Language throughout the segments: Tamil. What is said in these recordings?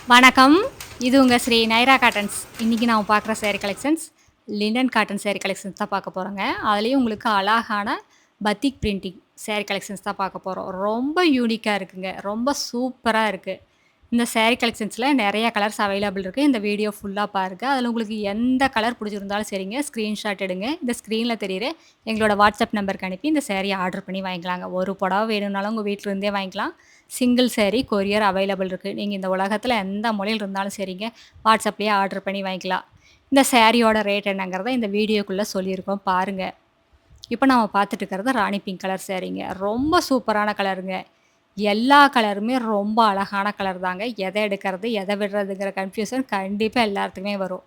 வணக்கம். இது உங்க ஸ்ரீ நைரா காட்டன்ஸ். இன்னைக்கு நாம பார்க்குற சேரி கலெக்ஷன்ஸ், லினன் காட்டன் சேரி கலெக்ஷன்ஸ் தான் பார்க்க போறோங்க. அதுலயும் உங்களுக்கு அழகான பத்திக் பிரிண்டிங் சேரி கலெக்ஷன்ஸ் தான் பார்க்க போறோம். ரொம்ப யூனிக்கா இருக்குங்க. ரொம்ப சூப்பரா இருக்கு. இந்த சேரி கலெக்ஷன்ஸ்ல நெறைய கலர்ஸ் அவைலபிள் இருக்கு. இந்த வீடியோ ஃபுல்லா பாருங்க. அதுல உங்களுக்கு எந்த கலர் பிடிச்சிருந்தாலும் சரிங்க, ஸ்கிரீன்ஷாட் எடுங்க. இந்த ஸ்க்ரீன்ல தெரியிற எங்களோட வாட்ஸ்அப் நம்பருக்கு அனுப்பி இந்த சேரிய ஆர்டர் பண்ணி வாங்கிக்கலாங்க. ஒரு புடவ வேணும்னாலும் உங்க வீட்ல இருந்தே வாங்கிக்கலாம். சிங்கிள் சேரி கொரியர் அவைலபிள் இருக்கு. நீங்க இந்த உலகத்துல எந்த மூலையில இருந்தாலும் சரிங்க, வாட்ஸ்அப்லயே ஆர்டர் பண்ணி வாங்கிக்கலாம். இந்த சேரியோட ரேட் என்னங்கிறத இந்த வீடியோக்குள்ள சொல்லியிருக்கோம் பாருங்க. இப்ப நாம பார்த்துட்டு இருக்கிறது ராணி பிங்க் கலர் சேரீங்க. ரொம்ப சூப்பரான கலருங்க. எல்லா கலருமே ரொம்ப அழகான கலர் தாங்க. எத எடுக்கிறது, எத விடுறதுங்கிற கன்ஃப்யூஷன் கண்டிப்பா எல்லாத்துக்குமே வரும்.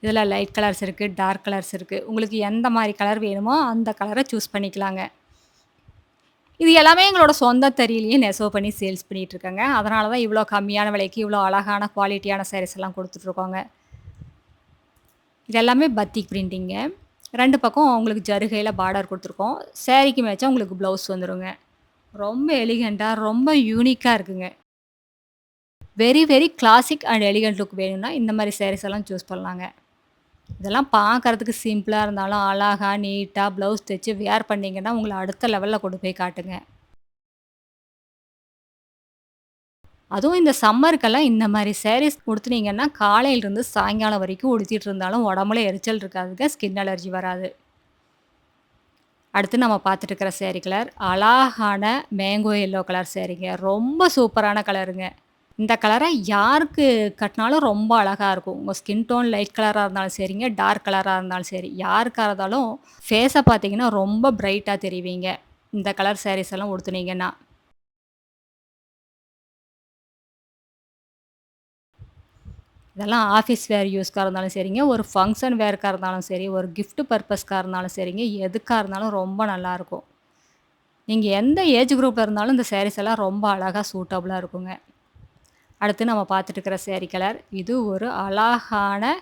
இதுல லைட் கலர்ஸ் இருக்கு, டார்க் கலர்ஸ் இருக்கு. உங்களுக்கு எந்த மாரி கலர் வேணுமோ அந்த கலர சூஸ் பண்ணிக்கலாங்க. இது எல்லாமே எங்களோட சொந்த தறியிலேயே நெசவு பண்ணி சேல்ஸ் பண்ணிட்டு இருக்கேங்க. அதனால தான் இவ்ளோ கம்மியான விலைக்கு, இவ்ளோ அழகான குவாலிட்டியான சாரீஸ் எல்லாம் குடுத்துட்டுருக்கோங்க. இது எல்லாமே பத்திக் பிரிண்டிங்க. 2 பக்கம் உங்களுக்கு ஜருகையில பார்டர் குடுத்துருக்கோம். சாரீக்கு மேட்சா உங்களுக்கு ப்ளவுஸ் வந்துருங்க. ரொம்ப எலிகன்ட்டா, ரொம்ப யூனிக்கா இருக்குங்க. Very, very classic and elegant look வேணும்னா, இந்த மாரி சாரீஸ் எல்லாம் சூஸ் பண்ணலாங்க. இதெல்லாம் பார்க்கறதுக்கு சிம்பிளா இருந்தாலும், அழகா, நீட்டா ப்ளவுஸ் தச்சு வியர் பண்ணீங்கன்னா, உங்கள அடுத்த லெவல்ல கொண்டு போய் காட்டுங்க. அதுவும் இந்த சம்மருக்கெல்லாம் இந்த மாரி சாரீஸ் உடுத்துனீங்கன்னா, காலையிலருந்து சாயங்காலம் வரைக்கும் உடுத்திட்டு இருந்தாலும் உடம்புல எரிச்சல் இருக்காதுங்க. ஸ்கின் அலர்ஜி வராது. அடுத்து நம்ம பார்த்துட்டு இருக்கிற சாரி கலர், அழகான மேங்கோ எல்லோ கலர் சாரீங்க. ரொம்ப சூப்பரான கலருங்க. இந்த கலர யாருக்கு கட்னாலும் ரொம்ப அழகா இருக்கும். உங்க ஸ்கின் டோன் லைட் கலரா இருந்தாலும் சரிங்க, டார்க் கலரா இருந்தாலும் சரி, யாருக்கா இருந்தாலும் ஃபேஸ பார்த்தீங்கன்னா ரொம்ப பிரைட்டா தெரிவீங்க. இந்த கலர் சாரீஸ் எல்லாம் உடுத்துனீங்கன்னா. இதெல்லாம் ஆஃபீஸ் வேர் யூஸ்க்கா இருந்தாலும் சரிங்க, ஒரு ஃபங்ஷன் வேர்க்கா இருந்தாலும் சரி, ஒரு கிஃப்ட் பர்ப்பஸ்க்கா இருந்தாலும் சரிங்க, எதுக்கா இருந்தாலும் ரொம்ப நல்லாருக்கும். நீங்க எந்த ஏஜ் குரூப்ல இருந்தாலும் இந்த சாரீஸ் எல்லாம் ரொம்ப அழகா சூட்டபுளா இருக்குங்க. அடுத்து நம்ம பார்த்துட்டு இருக்கிற சாரி கலர், இது ஒரு அழகான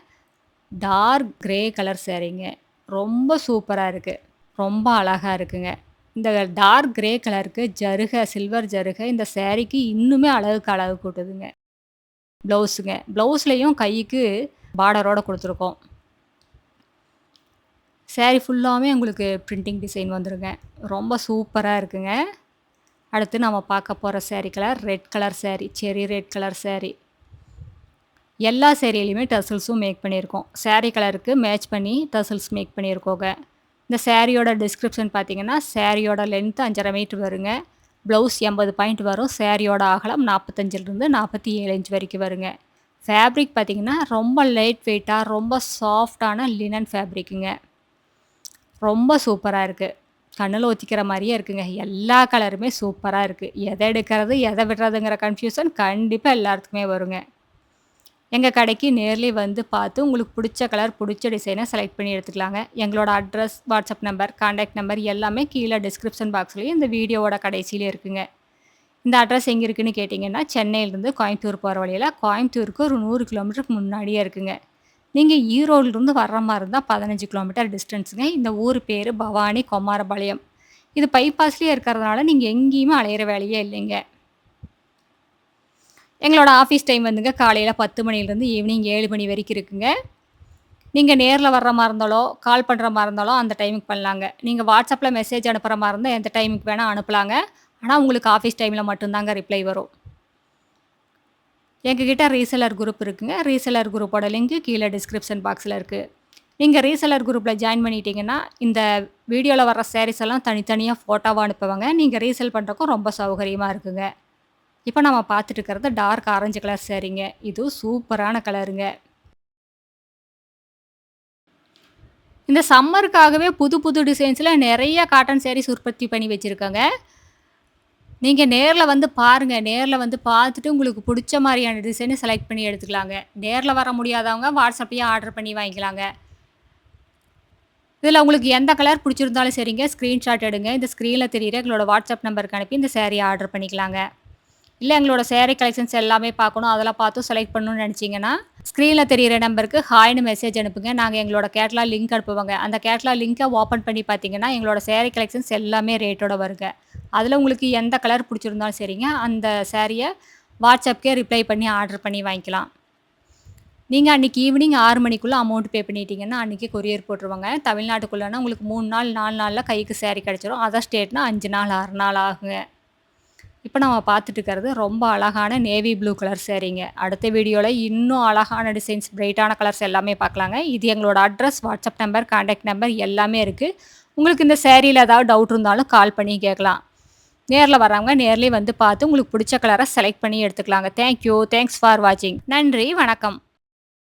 டார்க் கிரே கலர் சாரீங்க. ரொம்ப சூப்பரா இருக்கு. ரொம்ப அழகா இருக்குங்க. இந்த டார்க் கிரே கலருக்கு ஜருக, சில்வர் ஜருக இந்த சாரீக்கு இன்னுமே அழகுக்கு அழகு கூட்டுதுங்க. ப்ளவுஸுங்க. ப்ளவுஸ்லயும் கைக்கு பார்டரோட குடுத்துருக்கோம். சாரி ஃபுல்லாவுமே உங்களுக்கு பிரிண்டிங் டிசைன் வந்துருங்க. ரொம்ப சூப்பரா இருக்குங்க. அடுத்து நம்ம பார்க்க போற sorry colour red colour sorry. Cherry red colour sorry. எல்லா சேரியிலயுமே டசல்ஸும் மேக் பண்ணியிருக்கோம். சாரி கலருக்கு மேட்ச் பண்ணி டசல்ஸ் மேக் பண்ணியிருக்கோங்க. இந்த சாரியோட டிஸ்கிரிப்ஷன் பார்த்தீங்கன்னா, சாரியோட லென்த் 5½ மீட்டர் வருங்க. ப்ளவுஸ் 80 பாயிண்ட் வரும். சாரியோட அகலம் 45லிருந்து 47 இன்ச் வரைக்கும் வருங்க. ஃபேப்ரிக் பார்த்தீங்கன்னா, ரொம்ப லைட் வெயிட்டா, ரொம்ப சாஃப்ட்டான லினன் ஃபேப்ரிக்குங்க. ரொம்ப சூப்பரா இருக்கு. கண்ணுல ஒத்திக்கிற மாரியே இருக்குங்க. எல்லா கலருமே சூப்பரா இருக்கு. எத எடுக்கிறது, எத விடுறதுங்கிற கன்ஃப்யூஷன் கண்டிப்பா எல்லாத்துக்குமே வருங்க. எங்க கடைக்கு நேர்லயே வந்து பார்த்து உங்களுக்கு புடிச்ச கலர், புடிச்ச டிசைன செலக்ட் பண்ணி எடுத்துக்கலாங்க. எங்களோட address, WhatsApp number, contact number எல்லாமே கீழ டிஸ்கிரிப்ஷன் பாக்ஸ்லயும் இந்த வீடியோவோட கடைசியில இருக்குங்க. இந்த அட்ரஸ் எங்க இருக்குன்னு கேட்டீங்கன்னா, சென்னையிலிருந்து கோயம்புத்தூர் போற வழியில, கோயம்புத்தூருக்கு ஒரு 100 கிலோமீட்டருக்கு முன்னாடியே இருக்குங்க. நீங்க ஈரோட்லருந்து வர்ற மாரி இருந்தா 15 கிலோமீட்டர் டிஸ்டன்ஸுங்க. இந்த ஊர் பேரு பவானி கொமாரபாளையம். இது பைபாஸ்லயே இருக்கிறதுனால நீங்க எங்கேயுமே அலையிற வேலையே இல்லைங்க. எங்களோட ஆஃபீஸ் டைம் வந்துங்க காலையில 10 மணிலேருந்து ஈவினிங் 7 மணி வரைக்கும் இருக்குங்க. நீங்க நேர்ல வர்ற மாரி இருந்தாலோ, கால் பண்ற மாரி இருந்தாலோ அந்த டைமுக்கு பண்ணலாங்க. நீங்க WhatsAppல மெசேஜ் அனுப்புற மாரி இருந்தா எந்த டைமுக்கு வேணா அனுப்பலாங்க. ஆனா உங்களுக்கு ஆஃபீஸ் டைம்ல மட்டும் தாங்க ரிப்ளை வரும். எங்ககிட்ட ரீசெல்லர் குரூப் இருக்குங்க. ரீசெல்லர் குரூப்போட லிங்க் கீழ டிஸ்கிரிப்ஷன் பாக்ஸ்ல இருக்கு. நீங்க ரீசெல்லர் குரூப்ல ஜாயின் பண்ணிட்டீங்கன்னா, இந்த வீடியோல வர்ற சாரீஸ் எல்லாம் தனித்தனியா ஃபோட்டோவா அனுப்புவாங்க. நீங்க ரீசெல் பண்றதுக்கும் ரொம்ப சௌகரியமா இருக்குங்க. இப்ப நம்ம பார்த்துட்டு இருக்கிறது டார்க் ஆரஞ்சு கலர் சாரீங்க. இது சூப்பரான கலருங்க. இந்த சம்மருக்காகவே புது புது டிசைன்ஸ்ல நெறைய காட்டன் சாரீஸ் உற்பத்தி பண்ணி வச்சிருக்கேங்க. நீங்க நேர்ல வந்து பாருங்க. நேர்ல வந்து பார்த்துட்டு உங்களுக்கு புடிச்ச மாரியான டிசைன செலக்ட் பண்ணி எடுத்துக்கலாங்க. நேர்ல வர முடியாதவங்க WhatsAppலயே ஆர்டர் பண்ணி வாங்கிக்கலாங்க. இதுல உங்களுக்கு எந்த கலர் புடிச்சிருந்தாலும் சரிங்க, ஸ்கிரீன்ஷாட் எடுங்க. இந்த ஸ்க்ரீன்ல தெரியிற எங்களோட வாட்ஸ்அப் நம்பருக்கு அனுப்பி இந்த சாரிய ஆர்டர் பண்ணிக்கலாங்க. இல்ல எங்களோட சேரி கலெக்ஷன்ஸ் எல்லாமே பார்க்கணும், அதெல்லாம் பார்த்தும் செலக்ட் பண்ணணும்னு நெனச்சீங்கன்னா, ஸ்க்ரீன்ல தெரியிற நம்பருக்கு ஹாய்ன்னு மெசேஜ் அனுப்புங்க. நாங்க எங்களோட கேட்லாக் லிங்க் அனுப்புவோங்க. அந்த கேட்லாக் லிங்க்க ஓப்பன் பண்ணி பார்த்தீங்கன்னா, எங்களோட சேரி கலெக்ஷன்ஸ் எல்லாமே ரேட்டோட வருங்க. அதுல உங்களுக்கு எந்த கலர் புடிச்சிருந்தாலும் சரிங்க, அந்த சாரிய வாட்ஸ்அப்க்கே ரிப்ளை பண்ணி ஆர்டர் பண்ணி வாங்கிக்கலாம். நீங்க அன்னைக்கு ஈவினிங் 6 மணிக்குள்ள அமௌண்ட் பே பண்ணிட்டீங்கன்னா, அன்னைக்கே கொரியர் போட்டுருவாங்க. தமிழ்நாட்டுக்குள்ளனா உங்களுக்கு 3 நாள், 4 நாள்ல கைக்கு சாரி கிடைச்சிரும். அதர் ஸ்டேட்னா 5 நாள், 6 நாள் ஆகுங்க. இப்ப நம்ம பார்த்துட்டு இருக்கிறது ரொம்ப அழகான நேவி ப்ளூ கலர் சாரீங்க. அடுத்த வீடியோல இன்னும் அழகான டிசைன்ஸ், பிரைட்டான கலர்ஸ் எல்லாமே பார்க்கலாங்க. இது எங்களோட address, WhatsApp number, contact number எல்லாமே இருக்கு. உங்களுக்கு இந்த சாரீல ஏதாவது டவுட் இருந்தாலும் கால் பண்ணி கேட்கலாம். நேர்ல வர்றவங்க நேர்லயே வந்து பார்த்து உங்களுக்கு பிடிச்ச கலர செலக்ட் பண்ணி எடுத்துக்கலாங்க. Thank you. தேங்க்ஸ் ஃபார் வாட்சிங். நன்றி. வணக்கம்.